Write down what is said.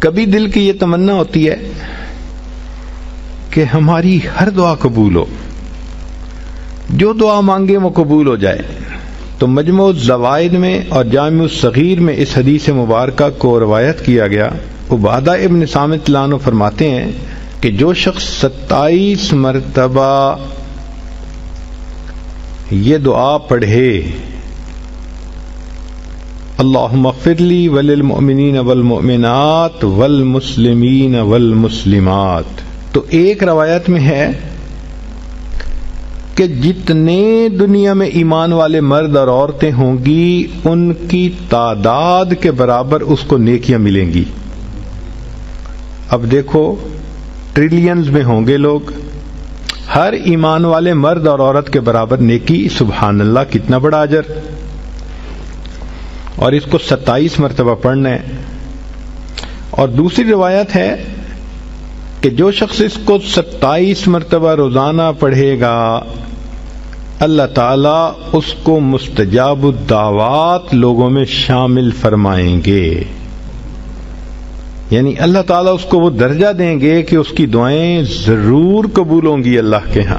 کبھی دل کی یہ تمنا ہوتی ہے کہ ہماری ہر دعا قبول ہو، جو دعا مانگے وہ قبول ہو جائے، تو مجموع الزوائد میں اور جامع الصغیر میں اس حدیث مبارکہ کو روایت کیا گیا۔ عبادہ ابن صامت اللہ عنہ فرماتے ہیں کہ جو شخص 27 مرتبہ یہ دعا پڑھے، اللہم اغفر لی وللمؤمنین والمؤمنات والمسلمین والمسلمات، تو ایک روایت میں ہے کہ جتنے دنیا میں ایمان والے مرد اور عورتیں ہوں گی ان کی تعداد کے برابر اس کو نیکیاں ملیں گی۔ اب دیکھو ٹریلینز میں ہوں گے لوگ، ہر ایمان والے مرد اور عورت کے برابر نیکی، سبحان اللہ کتنا بڑا اجر، اور اس کو 27 مرتبہ پڑھنا ہے۔ اور دوسری روایت ہے کہ جو شخص اس کو 27 مرتبہ روزانہ پڑھے گا اللہ تعالیٰ اس کو مستجاب الدعوات لوگوں میں شامل فرمائیں گے، یعنی اللہ تعالیٰ اس کو وہ درجہ دیں گے کہ اس کی دعائیں ضرور قبول ہوں گی اللہ کے ہاں۔